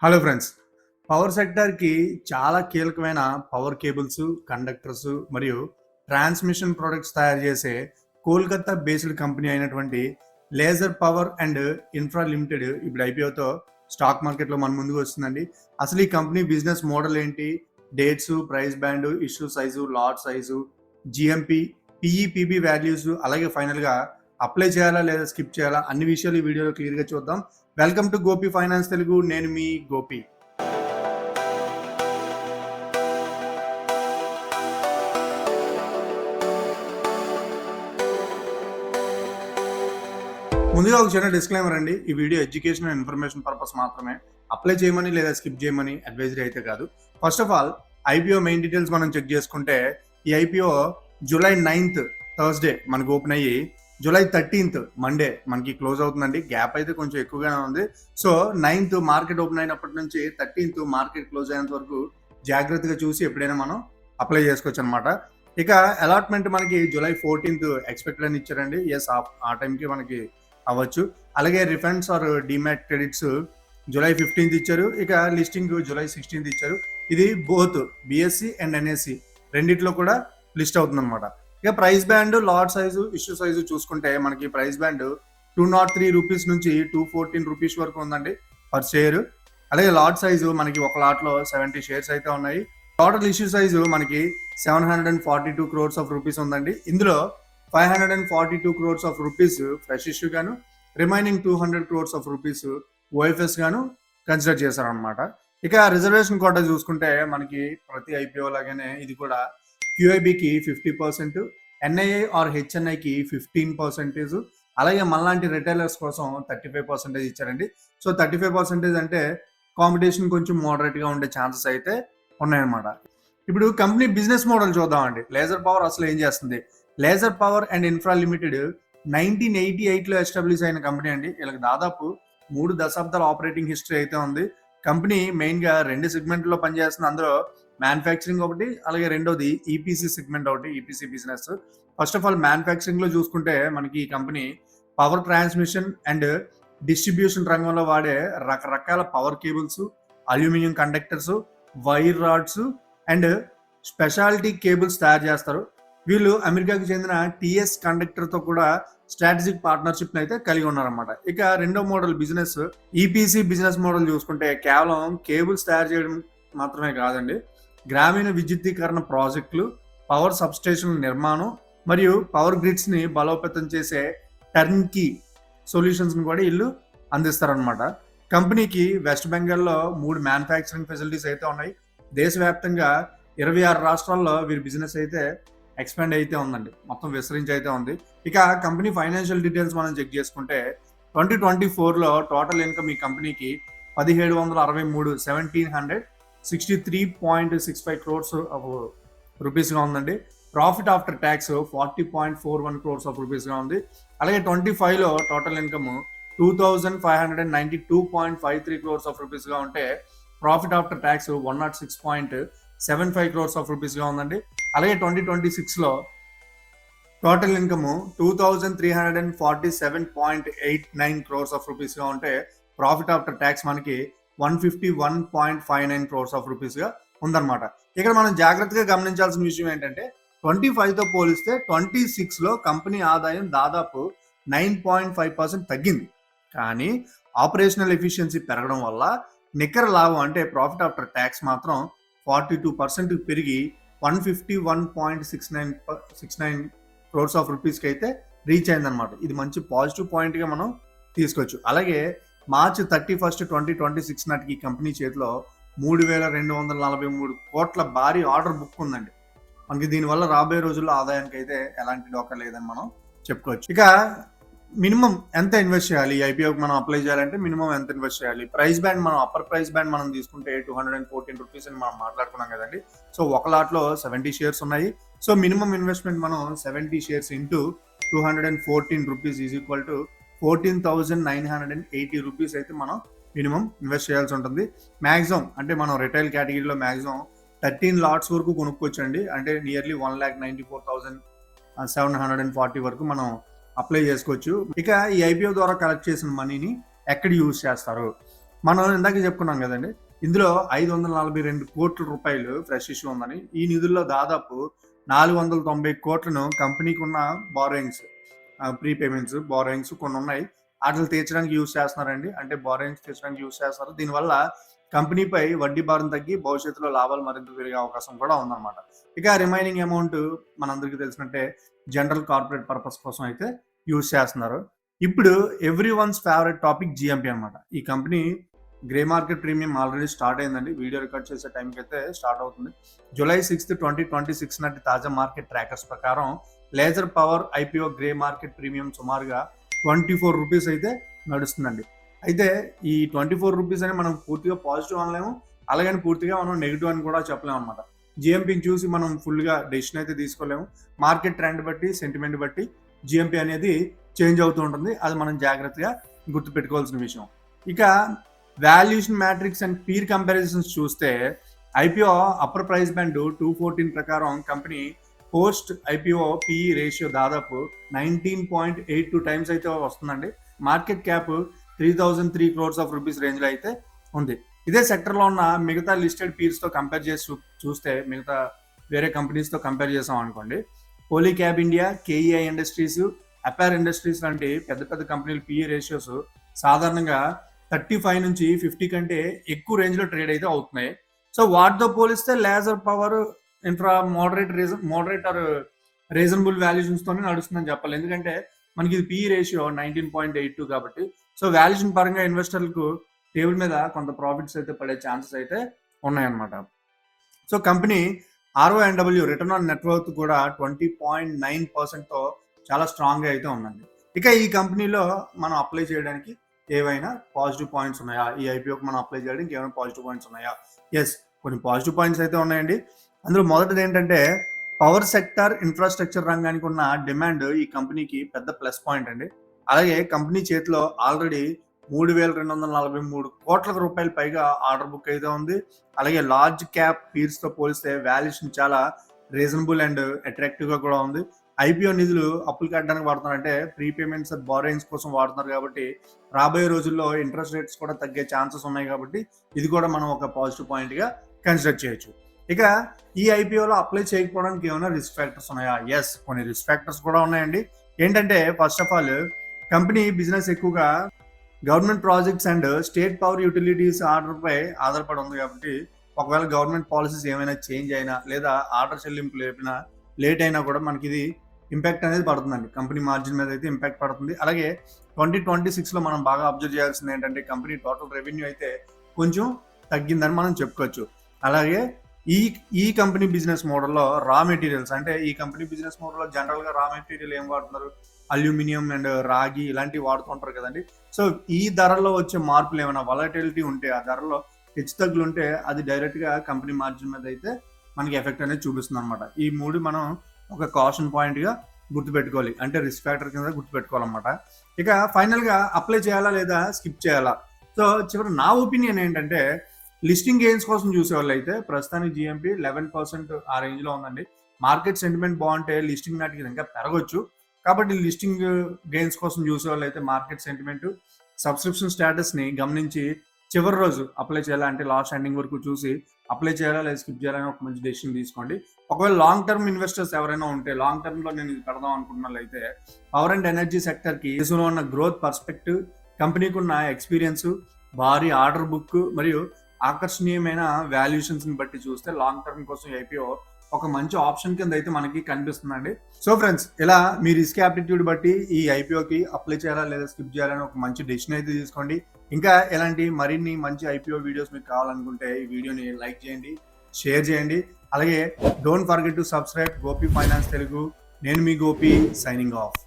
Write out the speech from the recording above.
Hello friends. Power సెక్టార్‌కి చాలా కీలకమైన power cables, conductors మరియు ట్రాన్స్‌మిషన్ ప్రొడక్ట్స్ తయారు చేసే కోల్‌కత్తా బేస్డ్ కంపెనీ అయినటువంటి laser power and infra limited ఇప్పుడు ఐపీఓతో స్టాక్ మార్కెట్‌లో మన ముందుకు వస్తుందండి. అసలు ఈ కంపెనీ బిజినెస్ మోడల్ ఏంటి? Dates, price band, issue size, lot size, GMP, PE, PB values అలాగే ఫైనల్‌గా అప్లై చేయాలా లేదా స్కిప్ చేయాలా అన్ని విషయాలు ఈ వీడియోలో క్లియర్‌గా చూద్దాం. Welcome to Gopi finance Telugu. నేను మీ గోపి. ముందుగా ఒక చిన్న డిస్క్లైమర్ అండి. ఈ video education and information purpose మాత్రమే. అప్లై చేయమని లేదా స్కిప్ చేయమని అడ్వైజరీ అయితే కాదు. First of all IPO main details మనం చెక్ చేసుకుంటే ఈ ఐపీఓ జూలై 9th థర్స్డే మనకు ఓపెన్ అయ్యి జూలై 13th మండే మనకి క్లోజ్ అవుతుందండి. గ్యాప్ అయితే కొంచెం ఎక్కువగానే ఉంది. సో 9th మార్కెట్ ఓపెన్ అయినప్పటి నుంచి 13th మార్కెట్ క్లోజ్ అయ్యేంత వరకు జాగ్రత్తగా చూసి ఎప్పుడైనా మనం అప్లై చేసుకోవచ్చు అనమాట. ఇక అలాట్మెంట్ మనకి జూలై 14th ఎక్స్పెక్టెడ్ అని ఇచ్చారండి. ఎస్, ఆ టైంకి మనకి అవ్వచ్చు. అలాగే refunds or demat credits July 15th ఇచ్చారు. ఇక లిస్టింగ్ జూలై 16th ఇచ్చారు. ఇది బోత్ బిఎస్సి అండ్ ఎన్ఎస్సి రెండిట్లో కూడా లిస్ట్ అవుతుంది అనమాట. ఇక price band, lot size, issue size చూసుకుంటే మనకి ప్రైస్ బ్యాండ్ 203 రూపీస్ నుంచి 214 రూపీస్ వరకు ఉందండి పర్ షేర్. అలాగే లాట్ సైజు మనకి ఒక లాట్లో 70 షేర్స్ అయితే ఉన్నాయి. టోటల్ ఇష్యూ సైజు మనకి 742 crores ఆఫ్ రూపీస్ ఉందండి. ఇందులో 542 crores of rupees fresh issue గాను, remaining 200 crores of rupees OFS గాను కన్సిడర్ చేశారనమాట. ఇక రిజర్వేషన్ కోటా చూసుకుంటే మనకి ప్రతి ఐపీఓ లాగానే ఇది కూడా క్యూఐబికి 50%, ఎన్ఐఐ ఆర్ హెచ్ఎన్ఐకి 15%, అలాగే మనలాంటి రిటైలర్స్ కోసం 35% ఇచ్చారండి. సో 35% అంటే కాంపిటీషన్ కొంచెం మోడరేట్గా ఉండే ఛాన్సెస్ అయితే ఉన్నాయన్నమాట. ఇప్పుడు కంపెనీ బిజినెస్ మోడల్ చూద్దామండి. లేజర్ పవర్ అసలు ఏం చేస్తుంది? Laser power and infra limited 1988లో ఎస్టాబ్లిష్ అయిన కంపెనీ అండి. వీళ్ళకి దాదాపు 3 దశాబ్దాల ఆపరేటింగ్ హిస్టరీ అయితే ఉంది. కంపెనీ మెయిన్గా 2 సెగ్మెంట్లో పనిచేస్తుంది. అందులో మ్యానుఫ్యాక్చరింగ్ ఒకటి, అలాగే రెండోది ఈపీసీ సెగ్మెంట్ ఒకటి, EPC business. First of all manufacturing లో చూసుకుంటే మనకి ఈ company power transmission and distribution రంగంలో వాడే రకరకాల power cables, aluminium conductors, wire rods and speciality cables తయారు చేస్తారు. వీళ్ళు అమెరికాకు చెందిన టిఎస్ కండక్టర్ తో కూడా స్ట్రాటజిక్ పార్ట్నర్షిప్ అయితే కలిగి ఉన్నారన్నమాట. ఇక రెండో model business EPC business model చూసుకుంటే కేవలం కేబుల్స్ తయారు చేయడం మాత్రమే కాదండి, గ్రామీణ విద్యుద్దీకరణ ప్రాజెక్టులు, పవర్ సబ్స్టేషన్ల నిర్మాణం మరియు పవర్ గ్రిడ్స్ ని బలోపేతం చేసే టర్న్కీ సొల్యూషన్స్ ని కూడా వీళ్ళు అందిస్తారనమాట. కంపెనీకి వెస్ట్ బెంగాల్లో 3 మ్యానుఫ్యాక్చరింగ్ ఫెసిలిటీస్ అయితే ఉన్నాయి. దేశవ్యాప్తంగా 26 రాష్ట్రాల్లో వీరి బిజినెస్ అయితే ఎక్స్పాండ్ అయితే ఉందండి, మొత్తం విస్తరించి అయితే ఉంది. ఇక కంపెనీ ఫైనాన్షియల్ డీటెయిల్స్ మనం చెక్ చేసుకుంటే 2024లో టోటల్ ఇన్కమ్ ఈ కంపెనీకి 1763.65 crores ఆఫ్ రూపీస్గా ఉందండి. Profit after tax 40.41 crores of రూపీస్గా ఉంది. అలాగే 25లో టోటల్ ఇన్కమ్ 2592.53 crores ఆఫ్ రూపీస్గా ఉంటే profit after tax 106.75 crores of రూపీస్గా ఉందండి. అలాగే 2026లో టోటల్ ఇన్కమ్ 2347.89 crores ఆఫ్ రూపీస్గా ఉంటే ప్రాఫిట్ ఆఫ్టర్ ట్యాక్స్ మనకి 151.59 crores ఆఫ్ రూపీస్గా ఉందన్నమాట. ఇక్కడ మనం జాగ్రత్తగా గమనించాల్సిన విషయం ఏంటంటే 25తో పోలిస్తే 26లో కంపెనీ ఆదాయం దాదాపు 9.5% తగ్గింది. కానీ ఆపరేషనల్ ఎఫిషియన్సీ పెరగడం వల్ల నికర లాభం అంటే ప్రాఫిట్ ఆఫ్టర్ ట్యాక్స్ మాత్రం 42% పెరిగి 151.69 crores ఆఫ్ రూపీస్కి అయితే రీచ్ అయిందనమాట. ఇది మంచి పాజిటివ్ పాయింట్గా మనం తీసుకోవచ్చు. అలాగే మార్చి 31, 2026 నాటికి ఈ కంపెనీ చేతిలో 3,243 కోట్ల భారీ ఆర్డర్ బుక్ ఉందండి. మనకి దీనివల్ల రాబోయే రోజుల్లో ఆదాయానికి అయితే ఎలాంటి డోకా లేదని మనం చెప్పుకోవచ్చు. ఇక మినిమం ఎంత ఇన్వెస్ట్ చేయాలి? ఐపీఓకి మనం అప్లై చేయాలంటే మినిమం ఎంత ఇన్వెస్ట్ చేయాలి? ప్రైస్ బ్యాండ్ మనం అప్పర్ ప్రైస్ బ్యాండ్ మనం తీసుకుంటే 214 రూపీస్ అని మనం మాట్లాడుకున్నాం కదండి. సో ఒక లాట్లో 70 షేర్స్ ఉన్నాయి. సో మినిమం ఇన్వెస్ట్మెంట్ మనం 70 shares into 214 rupees is equal to 14,980 rupees అయితే మనం మినిమం ఇన్వెస్ట్ చేయాల్సి ఉంటుంది. మ్యాక్సిమం అంటే మనం రిటైల్ కేటగిరీలో మ్యాక్సిమం 13 లాట్స్ వరకు కొనుక్కోవచ్చండి. అంటే నియర్లీ 1,94,740 వరకు మనం అప్లై చేసుకోవచ్చు. ఇక ఈ ఐపీఓ ద్వారా కలెక్ట్ చేసిన మనీని ఎక్కడ యూజ్ చేస్తారు? మనం ఇందాక చెప్పుకున్నాం కదండి, ఇందులో 542 కోట్ల రూపాయలు ఫ్రెష్ ఇష్యూ ఉందని. ఈ నిధుల్లో దాదాపు 490 కోట్లను కంపెనీకి ఉన్న బారోయింగ్స్, ప్రీపేమెంట్స్, బారోయింగ్స్ కొన్ని ఉన్నాయి. వాటిని తీర్చడానికి యూజ్ చేస్తున్నారండి. అంటే బారోయింగ్స్ తీర్చడానికి యూజ్ చేస్తారు. దీనివల్ల కంపెనీపై వడ్డీ భారం తగ్గి భవిష్యత్తులో లాభాలు మరింత పెరిగే అవకాశం కూడా ఉందన్నమాట. ఇక రిమైనింగ్ అమౌంట్ మనందరికీ తెలిసినట్టే జనరల్ కార్పొరేట్ పర్పస్ కోసం అయితే యూజ్ చేస్తున్నారు. ఇప్పుడు every once favourite topic GMP అనమాట. ఈ company grey market premium already start అయిందండి. వీడియో రికార్డ్ చేసే టైంకి అయితే స్టార్ట్ అవుతుంది. జూలై 6, 2026 నాటి తాజా మార్కెట్ ట్రాకర్స్ ప్రకారం laser power IPO grey market premium సుమారుగా 24 రూపీస్ అయితే నడుస్తుందండి. అయితే ఈ 24 రూపీస్ అని మనం పూర్తిగా పాజిటివ్ అనలేము, అలాగని పూర్తిగా మనం నెగిటివ్ అని కూడా చెప్పలేము అనమాట. జిఎంపీని చూసి మనం ఫుల్గా డెసిషన్ అయితే తీసుకోలేము. మార్కెట్ ట్రెండ్ బట్టి, సెంటిమెంట్ బట్టి జిఎంపీ అనేది చేంజ్ అవుతూ ఉంటుంది. అది మనం జాగ్రత్తగా గుర్తుపెట్టుకోవాల్సిన విషయం. ఇక valuation matrix and peer comparisons చూస్తే ఐపీఓ అప్పర్ ప్రైస్ బ్యాండ్ 214 ప్రకారం company post IPO PE ratio దాదాపు 19.82 టైమ్స్ అయితే వస్తుందండి. Market cap 3003 crores of rupees range లో అయితే ఉంది. ఇదే సెక్టర్ లో ఉన్న మిగతా లిస్టెడ్ పీర్స్ తో కంపేర్ చేసి చూస్తే, మిగతా వేరే కంపెనీస్ తో కంపేర్ చేసాం అనుకోండి, Polycab India, KEI industries, Apar industries లాంటి పెద్ద పెద్ద కంపెనీల పిఈ రేషియోస్ సాధారణంగా 35 నుంచి 50 కంటే ఎక్కువ రేంజ్ లో ట్రేడ్ అయితే అవుతున్నాయి. సో వాటితో పోలిస్తే laser power infra moderate or reasonable valuations తోనే నడుస్తుందని చెప్పాలి. ఎందుకంటే మనకి ఇది పిఈ రేషియో 19.82 కాబట్టి. సో వాల్యుయేషన్ పరంగా ఇన్వెస్టర్లకు టేబుల్ మీద కొంత ప్రాఫిట్స్ అయితే పడే ఛాన్సెస్ అయితే ఉన్నాయన్నమాట. So company RONW return on network కూడా 20.9% తో చాలా స్ట్రాంగ్ గా అయితే ఉందండి. ఇక ఈ కంపెనీలో మనం అప్లై చేయడానికి ఏవైనా పాజిటివ్ పాయింట్స్ ఉన్నాయా? ఈ ఐపీఓకి మనం అప్లై చేయడానికి ఏమైనా పాజిటివ్ పాయింట్స్ ఉన్నాయా? ఎస్, కొన్ని పాజిటివ్ పాయింట్స్ అయితే ఉన్నాయండి. అందులో మొదటిది ఏంటంటే పవర్ సెక్టర్, ఇన్ఫ్రాస్ట్రక్చర్ రంగానికి ఉన్న డిమాండ్ ఈ కంపెనీకి పెద్ద ప్లస్ పాయింట్ అండి. అలాగే కంపెనీ చేతిలో ఆల్రెడీ 3,243 కోట్ల రూపాయల పైగా ఆర్డర్ బుక్ అయితే ఉంది. అలాగే లార్జ్ క్యాప్ పీర్స్ తో పోలిస్తే వాల్యుయేషన్ చాలా రీజనబుల్ అండ్ అట్రాక్టివ్ గా కూడా ఉంది. ఐపీఓ నిధులు అప్పులు కట్టడానికి వాడుతున్నారంటే ప్రీపేమెంట్స్, బారోయింగ్స్ కోసం వాడుతున్నారు కాబట్టి రాబోయే రోజుల్లో ఇంట్రెస్ట్ రేట్స్ కూడా తగ్గే ఛాన్సెస్ ఉన్నాయి కాబట్టి ఇది కూడా మనం ఒక పాజిటివ్ పాయింట్ గా కన్సిడర్ చేయొచ్చు. ఇక ఈ ఐపీఓలో అప్లై చేయకపోవడానికి ఏమైనా రిస్క్ ఫ్యాక్టర్స్ ఉన్నాయా? ఎస్, కొన్ని రిస్క్ ఫ్యాక్టర్స్ కూడా ఉన్నాయండి. ఏంటంటే first of all company business ఎక్కువగా government projects and state power utilities order పై ఆధారపడి ఉంది కాబట్టి ఒకవేళ గవర్నమెంట్ పాలసీస్ ఏమైనా చేంజ్ అయినా లేదా ఆర్డర్ చెల్లింపు లేట్ అయినా కూడా మనకి ఇది ఇంపాక్ట్ అనేది పడుతుందండి. కంపెనీ మార్జిన్ మీద అయితే ఇంపాక్ట్ పడుతుంది. అలాగే 2026లో మనం బాగా అబ్జర్వ్ చేయాల్సింది ఏంటంటే కంపెనీ టోటల్ రెవెన్యూ అయితే కొంచెం తగ్గిందని మనం చెప్పుకోవచ్చు. అలాగే ఈ కంపెనీ బిజినెస్ మోడల్లో రా మెటీరియల్స్, అంటే ఈ కంపెనీ బిజినెస్ మోడల్లో జనరల్ గా రా మెటీరియల్ ఏం వాడుతున్నారు? అల్యూమినియం అండ్ రాగి ఇలాంటివి వాడుతుంటారు కదండి. సో ఈ ధరలో వచ్చే మార్పులు ఏమైనా వలటిలిటీ ఉంటే, ఆ ధరలో హెచ్చుతగ్గులు ఉంటే అది డైరెక్ట్ గా కంపెనీ మార్జిన్ మీద అయితే మనకి ఎఫెక్ట్ అనేది చూపిస్తుంది అనమాట. ఈ మూడు మనం ఒక కాషన్ పాయింట్ గా గుర్తుపెట్టుకోవాలి, అంటే రిస్క్ ఫ్యాక్టర్ కింద గుర్తుపెట్టుకోవాలన్నమాట. ఇక ఫైనల్ గా అప్లై చేయాలా లేదా స్కిప్ చేయాలా? సో చివరి నా ఒపీనియన్ ఏంటంటే లిస్టింగ్ గెయిన్స్ కోసం చూసేవాళ్ళు అయితే ప్రస్తుతానికి జిఎంపీ 11% ఆ రేంజ్ లో ఉందండి. మార్కెట్ సెంటిమెంట్ బాగుంటే లిస్టింగ్ నాటికి ఇంకా పెరగొచ్చు. కాబట్టి లిస్టింగ్ గెయిన్స్ కోసం చూసేవాళ్ళు అయితే మార్కెట్ సెంటిమెంట్, సబ్స్క్రిప్షన్ స్టేటస్ ని గమనించి చివరి రోజు అప్లై చేయాలా, అంటే లాస్ట్ ఎండింగ్ వరకు చూసి అప్లై చేయాలా లేదా స్కిప్ చేయాలని ఒక మంచి డెసిషన్ తీసుకోండి. ఒకవేళ లాంగ్ టర్మ్ ఇన్వెస్టర్స్ ఎవరైనా ఉంటే, లాంగ్ టర్మ్ లో నేను ఇది పెడదాం అనుకున్న అయితే పవర్ అండ్ ఎనర్జీ సెక్టర్ కి దేశంలో ఉన్న గ్రోత్ పర్స్పెక్టివ్, కంపెనీకి ఉన్న ఎక్స్పీరియన్స్, భారీ ఆర్డర్ బుక్ మరియు ఆకర్షణీయమైన వాల్యుయేషన్స్ ని బట్టి చూస్తే లాంగ్ టర్మ్ కోసం ఐపీఓ ఒక మంచి ఆప్షన్ కింద అయితే మనకి కనిపిస్తుందండి. సో ఫ్రెండ్స్, ఇలా మీ రిస్క్ యాప్టిట్యూడ్ బట్టి ఈ ఐపీఓకి అప్లై చేయాలా లేదా స్కిప్ చేయాలని ఒక మంచి డెసిషన్ అయితే తీసుకోండి. ఇంకా ఇలాంటి మరిన్ని మంచి ఐపీఓ వీడియోస్ మీకు కావాలనుకుంటే ఈ వీడియోని లైక్ చేయండి, షేర్ చేయండి. అలాగే don't forget to subscribe Gopi finance Telugu. నేను మీ గోపి, సైనింగ్ ఆఫ్.